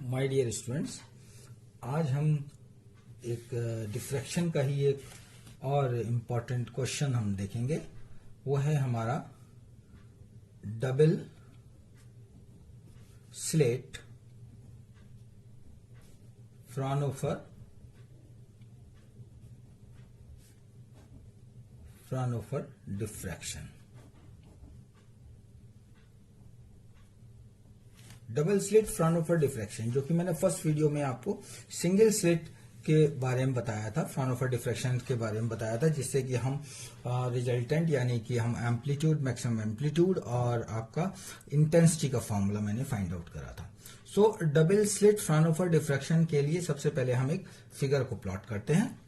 My dear students, आज हम एक डिफ्रैक्शन का ही एक और इम्पॉर्टेंट क्वेश्चन हम देखेंगे। वो है हमारा double slit Fraunhofer diffraction. Double slit Fraunhofer diffraction, जो कि मैंने फर्स्ट वीडियो में आपको सिंगल स्लिट के बारे में बताया था, फ्राउनहोफर डिफ्रैक्शन के बारे में बताया था, जिससे कि हम रिजल्टेंट यानी कि हम एम्पलीट्यूड, मैक्सिमम एम्पलीट्यूड और आपका इंटेंसिटी का फॉर्मूला मैंने फाइंड आउट करा था। सो डबल स्लिट फ्राउनहोफर डिफ्रैक्शन के लिए सबसे पहले हम एक फिगर को प्लॉट करते हैं।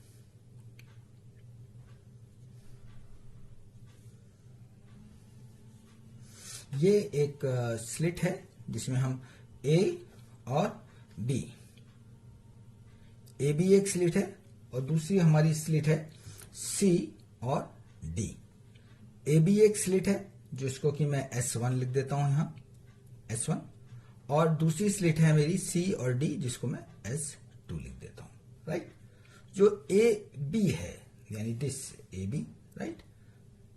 ये एक स्लिट है जिसमें हम ए और बी, ए बी एक स्लिट है और दूसरी हमारी स्लिट है सी और डी। ए बी एक स्लिट है जिसको कि मैं S1 लिख देता हूं यहां S1, और दूसरी स्लिट है मेरी सी और डी जिसको मैं S2 लिख देता हूं, राइट। जो ए बी है यानी this A B, right,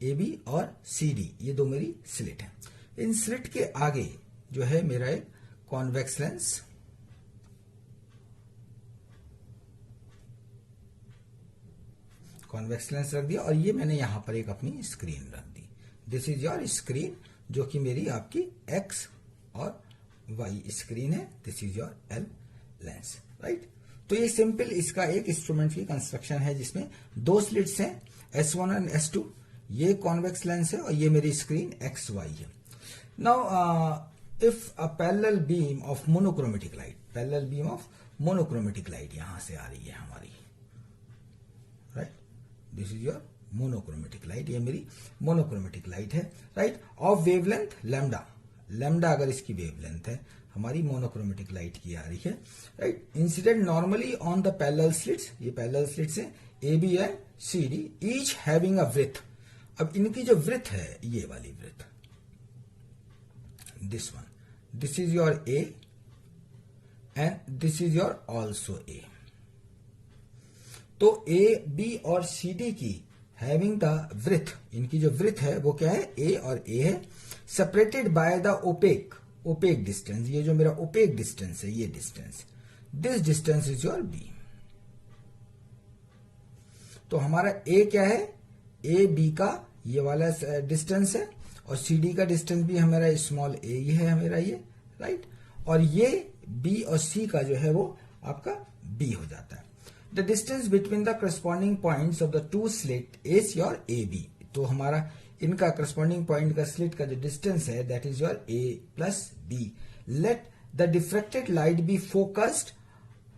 A B और सी डी, ये दो मेरी स्लिट है। इन स्लिट के आगे जो है मेरा एक कॉन्वेक्स लेंस, रख दिया और ये मैंने यहां पर एक अपनी स्क्रीन रख दी। दिस इज योर स्क्रीन, जो कि मेरी आपकी एक्स और वाई स्क्रीन है। This is your L lens, right. तो ये सिंपल इसका एक इंस्ट्रूमेंट की कंस्ट्रक्शन है जिसमें दो स्लिट्स हैं S1 और S2। ये कॉन्वेक्स लेंस है और ये मेरी स्क्रीन एक्स वाई है। Now if a parallel beam of monochromatic light यहां से आ रही है हमारी, right, this is your monochromatic light, ये मेरी मोनोक्रोमेटिक लाइट है, राइट, ऑफ वेवलेंथ लैम्डा अगर इसकी वेवलेंथ है हमारी मोनोक्रोमेटिक लाइट की आ रही है, right. Incident normally on the parallel slits, ये पैरेलल स्लिट्स है A B and C D, each having a width. अब इनकी जो विड्थ है, ये वाली width, this one, this is your A and this is your also A। तो A, B और C, D की having the width, इनकी जो width है वो क्या है, A और A है, separated by the opaque distance। ये जो मेरा opaque distance है, ये distance, this distance is your B। तो हमारा A क्या है, A B का ये वाला डिस्टेंस है और सी डी का डिस्टेंस भी हमारा स्मॉल ए ही है मेरा ये, राइट। और ये बी और सी का जो है वो आपका बी हो जाता है। The distance between the corresponding points of the two slit is your A B. तो हमारा इनका करस्पॉन्डिंग पॉइंट का स्लिट का जो डिस्टेंस है that is your A plus B. Let the diffracted light be focused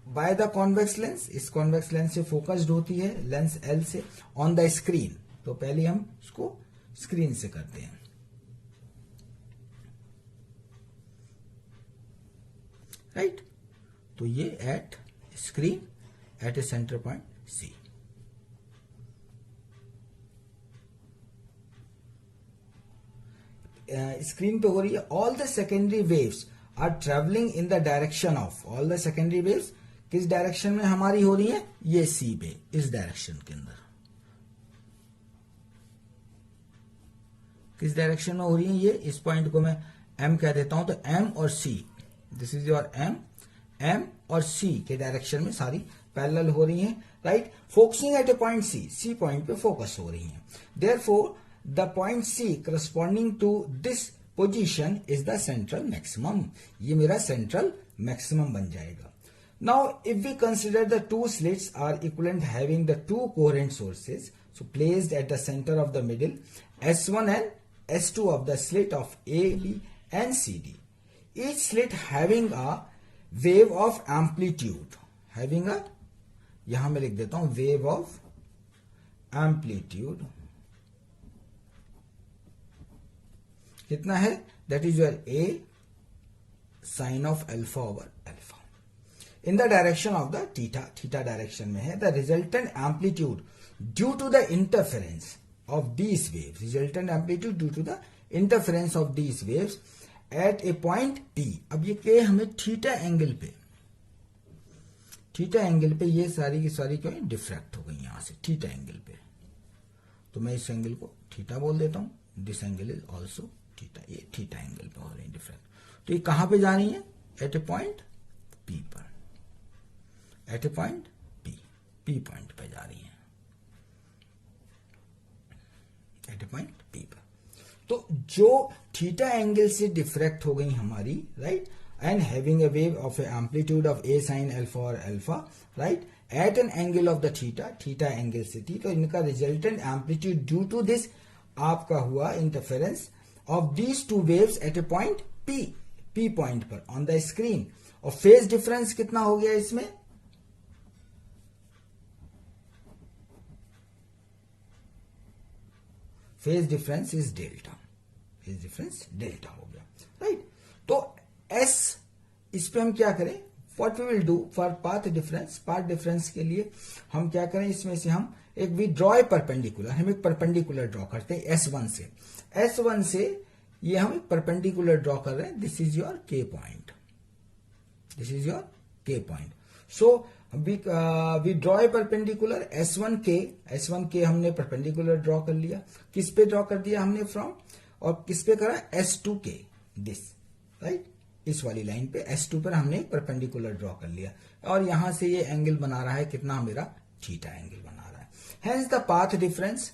by the convex lens, इस convex lens से focused होती है लेंस एल से, ऑन द स्क्रीन। तो पहले हम इसको स्क्रीन से करते हैं, राइट। तो ये at screen at a centre point C. Screen पे हो रही है। All the secondary waves are travelling in the direction of, all the secondary waves किस डायरेक्शन में हमारी हो रही है, ये सी पे, इस डायरेक्शन के अंदर, किस डायरेक्शन में हो रही है ये, इस पॉइंट को मैं एम कह देता हूं। तो एम और सी, दिस इज योर एम और सी के डायरेक्शन में सारी पैरेलल हो रही हैं, right. Focusing at a point C point पे फोकस हो रही हैं। Therefore the point C corresponding to this position is the central maximum, ये मेरा सेंट्रल मैक्सिमम बन जाएगा। Now if we consider the two slits are equivalent having the two coherent sources, so placed at the centre of the middle, S1 and S2 of the slit of A, B and C, D. Each slit having a wave of amplitude, having a, यहां मैं लिख देता हूं wave of amplitude, कितना है, that is your A sin of alpha over alpha in the direction of the theta direction में है। The resultant amplitude due to the interference of these waves, resultant amplitude due to the interference of these waves at a point P। अब ये K हमें theta angle पे theta angle पे ये सारी की सारी क्यों डिफ्रैक्ट हो गई यहां से थीटा एंगल पे, तो मैं इस एंगल को थीटा बोल देता हूं। This angle is also theta, ये थीटा एंगल पे हो रही है डिफ्रैक्ट। तो ये कहां पे जा रही है? एट ए पॉइंट पी पर, eight a point P point पे जा रही है, एट ए पॉइंट पी पर। तो जो थीटा एंगल से डिफ्रैक्ट हो गई हमारी, right, and having a wave of a amplitude of a sine alpha और alpha, right, at an angle of the theta, theta angle से थी, तो इनका resultant amplitude due to this आपका हुआ interference of these two waves at a point P point पर on the screen. और phase difference कितना हो गया इसमें? Phase difference is delta, phase difference delta हो गया, राइट। तो एस, इस पे हम क्या करें? What we will do for path difference, path difference के लिए हम क्या करें, इसमें से हम एक वी ड्रॉ ए परपेंडिकुलर, हम एक परपेंडिकुलर ड्रॉ करते हैं S1 से, S1 से ये हम एक परपेंडिकुलर ड्रॉ कर रहे हैं। This is your K point, this is your K point. So we draw a perpendicular S1 के हमने परपेंडिकुलर ड्रॉ कर लिया। किस पे ड्रॉ कर दिया हमने? फ्रॉम, और किस पे करा? S2 के, दिस, राइट, इस वाली लाइन पे S2 पर हमने परपेंडिकुलर ड्रॉ कर लिया, और यहां से ये एंगल बना रहा है कितना? मेरा थीटा एंगल बना रहा है। Hence the path difference,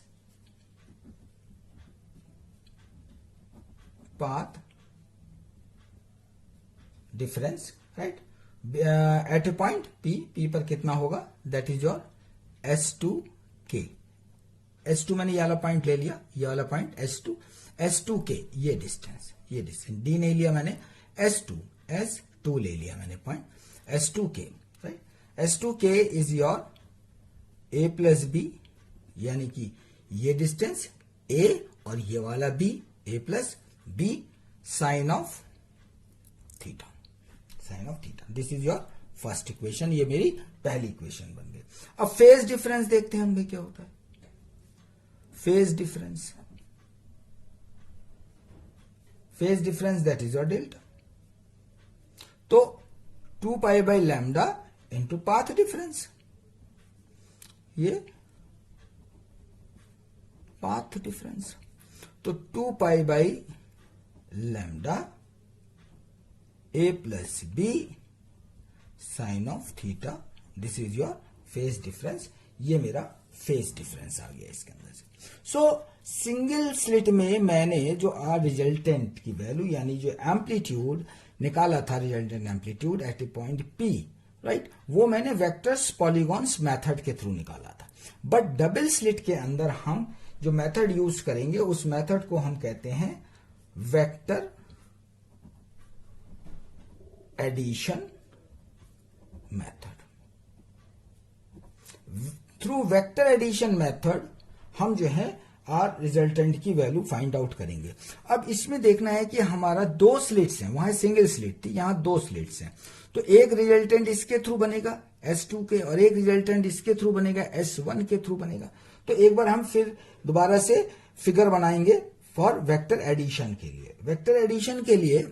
path difference, right, at a point P पर कितना होगा? दैट इज योर S2 के। S2 मैंने ये वाला पॉइंट ले लिया, ये वाला पॉइंट S2 के, ये डिस्टेंस डी नहीं लिया मैंने, S2 ले लिया मैंने पॉइंट S2 के, राइट। S2 के is your A plus B, यानी कि ये डिस्टेंस A और ये वाला B, A plus B sine of theta, sine of theta. This is your first equation, ये मेरी पहली इक्वेशन बन गई। अब फेज डिफरेंस देखते हैं हम भी क्या होता है। Phase difference, phase difference that is your delta. तो 2 pi by lambda into path difference, ये पाथ डिफरेंस। तो 2 pi by lambda A plus B sine of theta, this is your phase difference. ये मेरा फेज डिफरेंस आ गया इसके अंदर से। सो single slit में मैंने जो आर रिजल्टेंट की वैल्यू, यानी जो एम्पलीट्यूड निकाला था, resultant amplitude eight a point P, right, वो मैंने वेक्टर्स पॉलीगॉन्स मेथड के थ्रू निकाला था। बट डबल स्लिट के अंदर हम जो मेथड यूज करेंगे, उस मेथड को हम कहते हैं vector addition method. Through vector addition method हम जो है आर रिजल्टेंट की वैल्यू फाइंड आउट करेंगे। अब इसमें देखना है कि हमारा 2 स्लिट्स हैं, वहां सिंगल स्लिट थी, यहां 2 स्लिट्स हैं, तो एक रिजल्टेंट इसके थ्रू बनेगा S2 के, और एक रिजल्टेंट इसके थ्रू बनेगा S1 के थ्रू बनेगा। तो एक बार हम फिर दोबारा से फिगर बनाएंगे फॉर वेक्टर एडिशन के लिए। वेक्टर एडिशन के लिए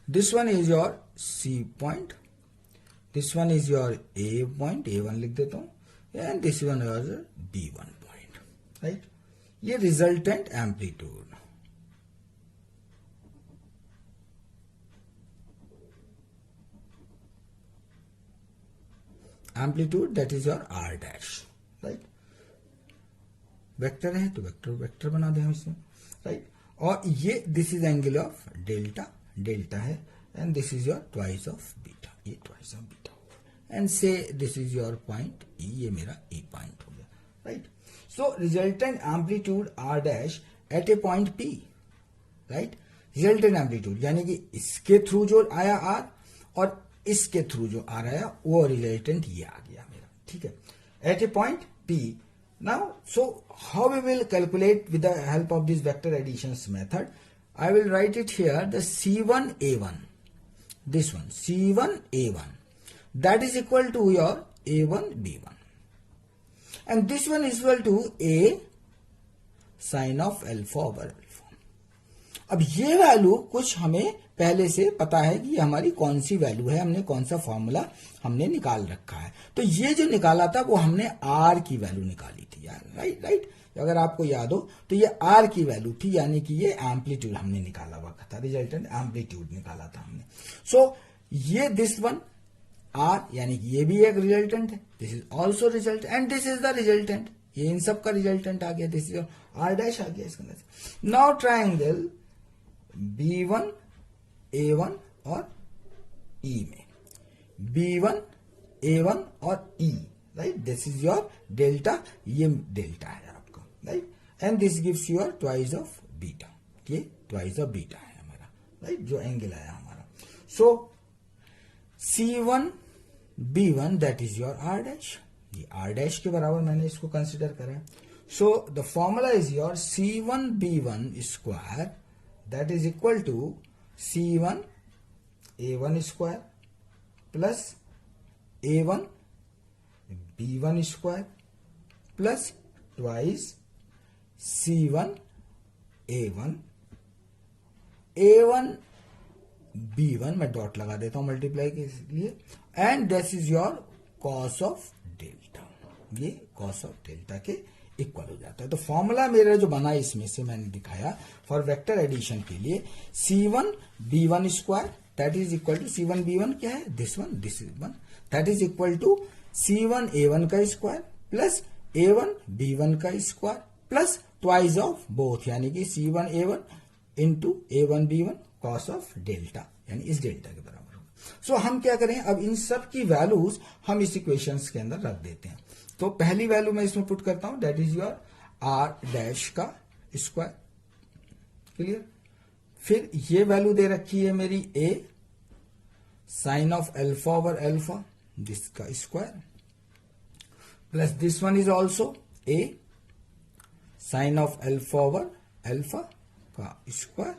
this one is your C point, this one is your A point, A1 लिख देता हूं, and this one is B1 point, right? ये resultant amplitude, amplitude that is your R dash, right. Vector है तो vector बना दें हम इसमें, राइट। और ये this is angle of delta है, and this is your twice of beta, ये ट्वाइस ऑफ बीटा होगा, एंड से this is your point E, ये मेरा E पॉइंट हो गया, right. So resultant amplitude R dash at a point P, right. Resultant amplitude यानी कि इसके थ्रू जो आया R और इसके थ्रू जो आ रहा है वो रिजल्टेंट ये आ गया मेरा, ठीक है, eight a point P। Now, so how we will calculate with the help of this vector additions method? I will write it here, the C1A1, this one C1A1, that is equal to your A1 B1 and this one is equal to A sin of alpha over alpha. अब ये value कुछ हमें पहले से पता है कि हमारी कौन सी वैल्यू है, हमने कौन सा फॉर्मूला हमने निकाल रखा है। तो ये जो निकाला था वो हमने आर की वैल्यू निकाली थी यार, राइट। अगर आपको याद हो तो ये आर की वैल्यू थी, यानी कि ये एम्पलीट्यूड हमने निकाला हुआ था, रिजल्टेंट एम्पलीट्यूड निकाला था हमने। सो ये दिस वन आर, यानी कि ये भी एक रिजल्टेंट है, this is also result and this is the resultant, ये इन सब का रिजल्टेंट आ गया, दिस इज आर डैश आ गया इसके अंदर से। नाउ ट्राइंगल B1 A1 और E में B1 A1 और E, right, this is your delta, ये डेल्टा है आपका, right, and this gives your twice of beta, ये ट्वाइस ऑफ बीटा है हमारा, राइट, जो एंगल आया हमारा। So C1 B1 that is your R dash, ये R डैश के बराबर मैंने इसको कंसिडर करा है। So the formula is your C1 B1 square that is equal to C1 A1 square plus A1 B1 square plus twice C1 A1 A1 B1 मैं dot लगा देता हूं मल्टीप्लाई के लिए, and this is your cos of delta, ये cos of delta के equal हो जाता है। तो फॉर्मूला मेरा जो बना इसमें से मैंने दिखाया फॉर वेक्टर एडिशन के लिए, C1 B1 square that is equal to C1 B1 क्या है, this is one, that is equal to C1 A1 का स्क्वायर प्लस A1 B1 का square plus twice of both, यानी कि C1 A1 into A1 B1 cos of delta, यानी इस delta के बराबर होगा। सो हम क्या करें, अब इन सब की वैल्यूज हम इस इक्वेशंस के अंदर रख देते हैं। तो पहली वैल्यू मैं इसमें पुट करता हूं, that is your R dash का स्क्वायर, क्लियर। फिर ये वैल्यू दे रखी है मेरी a sine of alpha over alpha, this का square, plus this one is also a sine of alpha over alpha का square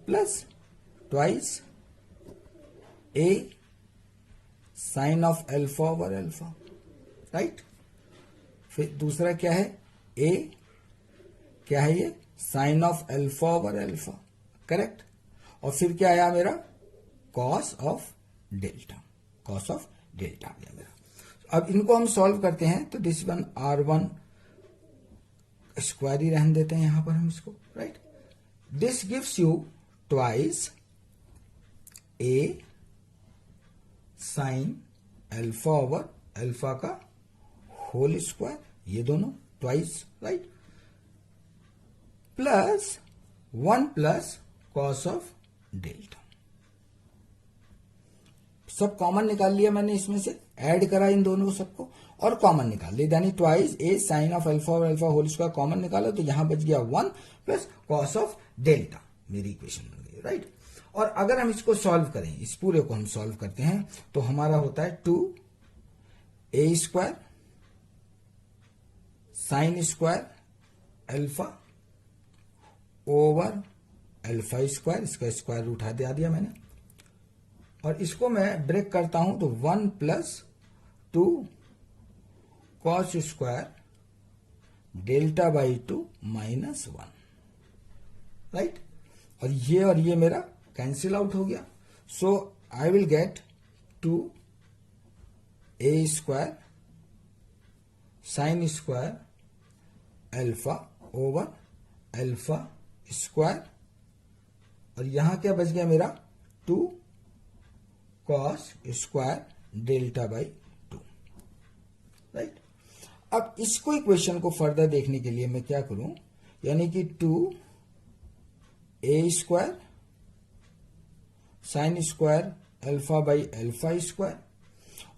plus twice A sine of alpha over alpha, right. फिर दूसरा क्या है, ए क्या है, ये sine of alpha over alpha, correct. और फिर क्या आया मेरा, cos of delta, cos of delta आ गया मेरा। अब इनको हम सॉल्व करते हैं, तो दिस वन R1 स्क्वायर ही रहने देते हैं यहां पर हम इसको, right. This gives you twice A sine alpha over alpha का होल स्क्वायर, ये दोनों twice, right, plus 1 plus cos of delta. सब कॉमन निकाल लिया मैंने इसमें से, ऐड करा इन दोनों को सबको और कॉमन निकाल लिया, यानी twice A sine of alpha और अल्फा होल स्क्वायर कॉमन निकाला, तो यहां बच गया 1 प्लस कॉस ऑफ डेल्टा, मेरी इक्वेशन बन गई, राइट। और अगर हम इसको सॉल्व करें, इस पूरे को हम सॉल्व करते हैं, तो हमारा होता है 2a square sine square alpha over alpha square, इसका स्क्वायर रूट हटा दिया मैंने, और इसको मैं ब्रेक करता हूं तो 1 plus 2 cos square delta by 2 minus 1, right. और ये मेरा कैंसिल आउट हो गया। So I will get 2a square sine square alpha over alpha square, और यहां क्या बच गया मेरा, 2 cos square delta by 2, right. अब इसको इक्वेशन को फर्दर देखने के लिए मैं क्या करूं, यानी कि 2a square sine square alpha by alpha square,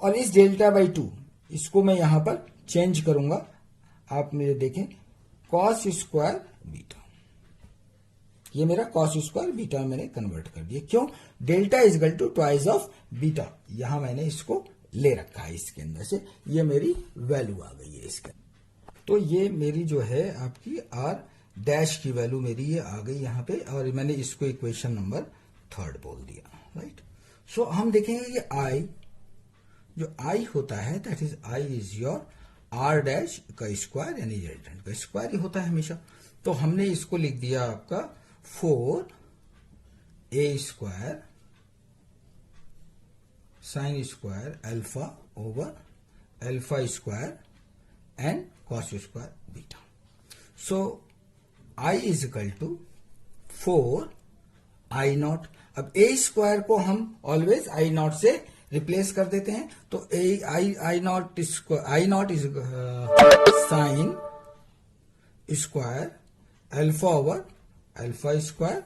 और इस डेल्टा बाई 2 इसको मैं यहां पर चेंज करूंगा, आप मेरे देखें कॉस स्क्वायर बीटा, ये मेरा कॉस स्क्वायर बीटा मैंने कन्वर्ट कर दिया, क्यों, delta is equal to twice of beta, यहां मैंने इसको ले रखा है इसके अंदर से, ये मेरी वैल्यू आ गई है इसके। तो ये मेरी जो है आपकी आर डैश की वैल्यू मेरी ये आ गई यहां पे, और मैंने इसको इक्वेशन नंबर 3 बोल दिया, राइट। सो हम देखेंगे कि आई जो आई होता है that is I is your R dash का स्क्वायर यानी रिजल्टेंट का स्क्वायर ही होता है हमेशा। तो हमने इसको लिख दिया आपका 4a square sine square alpha over alpha square and cos square beta. So I is equal to 4 I0। अब a स्क्वायर को हम ऑलवेज I0 से रिप्लेस कर देते हैं, तो I0 is sine square alpha over alpha square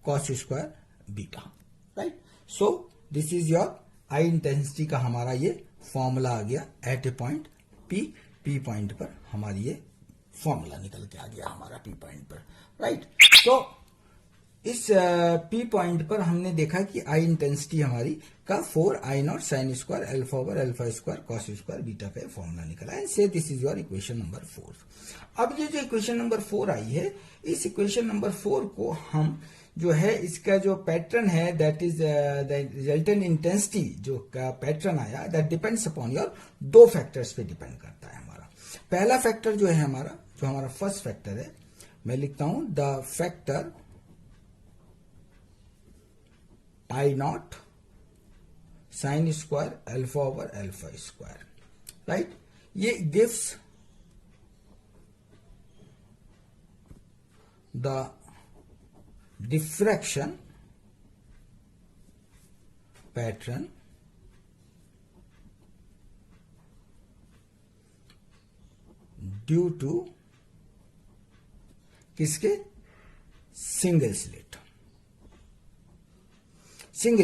cos square beta, right. So this is your I intensity का हमारा ये फॉर्मूला आ गया eight a point P point पर हमारी ये फॉर्मूला निकल के आ गया हमारा पी पॉइंट पर, राइट। तो इस पी पॉइंट पर हमने देखा कि आई इंटेंसिटी हमारी का 4I0 sign square alpha over alpha square cos square beta का फॉर्मूला निकला है। से this is your equation number 4। अब ये जो इक्वेशन नंबर 4 आई है, इस इक्वेशन नंबर 4 को हम जो है इसका जो पैटर्न है that is the resultant intensity जो का पैटर्न आया दैट डिपेंड्स अपॉन योर दो फैक्टर्स पे डिपेंड करता है हमारा। पहला फैक्टर जो है हमारा, जो हमारा फर्स्ट फैक्टर है, मैं लिखता हूं the factor I0 sine square alpha over alpha square, right. ये gives the diffraction pattern due to किसके? सिंगल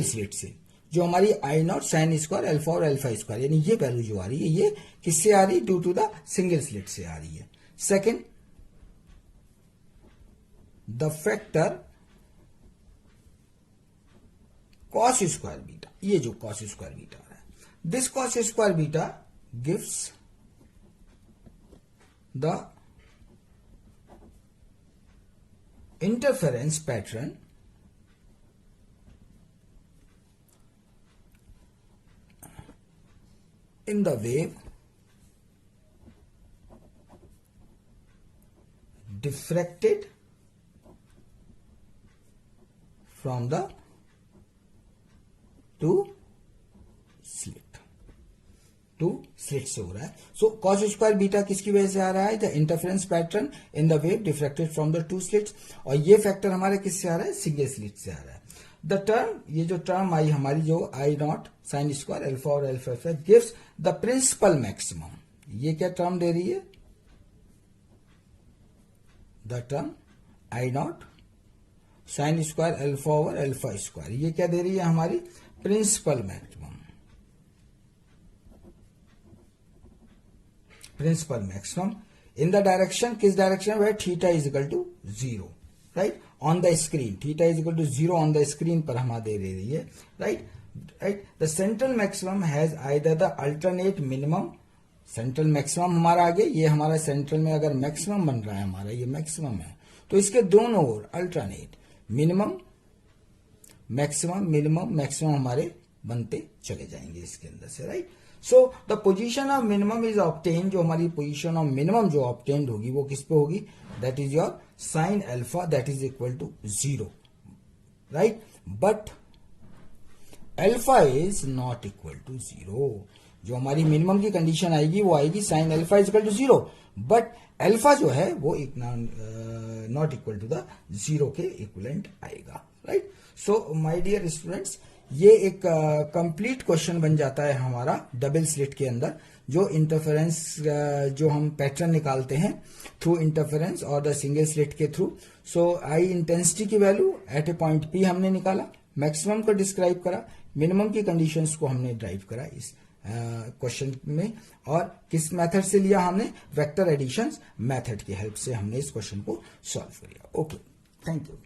स्लिट से जो हमारी I0 साइन स्क्वायर अल्फा और अल्फा स्क्वायर यानी ये वैल्यू जो आ रही है ये किससे आ रही है? Due to the single slit से आ रही है। Second, the factor cos square beta, ये जो कॉस स्क्वायर बीटा आ रहा है, this cos square beta gives the interference pattern in the wave diffracted from the two slit से हो रहा है। सो कॉस स्क्वायर बीटा किसकी वजह से आ रहा है? The interference pattern in the wave diffracted from the two slits, और ये फैक्टर हमारे किससे आ रहा है? सिंगल स्लिट से आ रहा है। द टर्म, ये जो टर्म आई हमारी जो I0 साइन स्क्वायर अल्फा और alpha square gives the principal maximum, ये क्या टर्म दे रही है? The term I0 sine square alpha over alpha square, ये क्या दे रही है? हमारी principal maximum. Principal maximum in the direction, किस डायरेक्शन में? Theta is equal to 0, right, on the screen. Theta is equal to 0 on the screen पर हमारा दे रही है, right. The central maximum has either the alternate minimum, central maximum हमारा आगे, ये हमारा सेंट्रल में अगर मैक्सिमम बन रहा है हमारा, ये मैक्सिमम है, तो इसके दोनों ओर अल्टरनेट मिनिमम मैक्सिमम हमारे बनते चले जाएंगे इसके अंदर से, right. So the position of minimum is obtain, जो हमारी पोजीशन ऑफ मिनिमम जो ऑब्टेन्ड होगी वो किस पे होगी? That is your sine alpha that is equal to 0, right. But alpha is not equal to 0, जो हमारी मिनिमम की कंडीशन आएगी वो आएगी sine alpha is equal to 0, but alpha जो है वो नॉट इक्वल टू द 0 के इक्विवेलेंट आएगा, right. So my dear students, ये एक कंप्लीट क्वेश्चन बन जाता है हमारा डबल स्लिट के अंदर, जो इंटरफेरेंस जो हम पैटर्न निकालते हैं थ्रू इंटरफेरेंस और द सिंगल स्लिट के थ्रू। सो आई इंटेंसिटी की value eight a point P हमने निकाला, मैक्सिमम को डिस्क्राइब करा, मिनिमम की कंडीशंस को हमने ड्राइव करा इस क्वेश्चन में, और किस मेथड से लिया हमने? वेक्टर एडिशन मेथड की हेल्प से हमने इस क्वेश्चन को सॉल्व किया। Okay, thank you.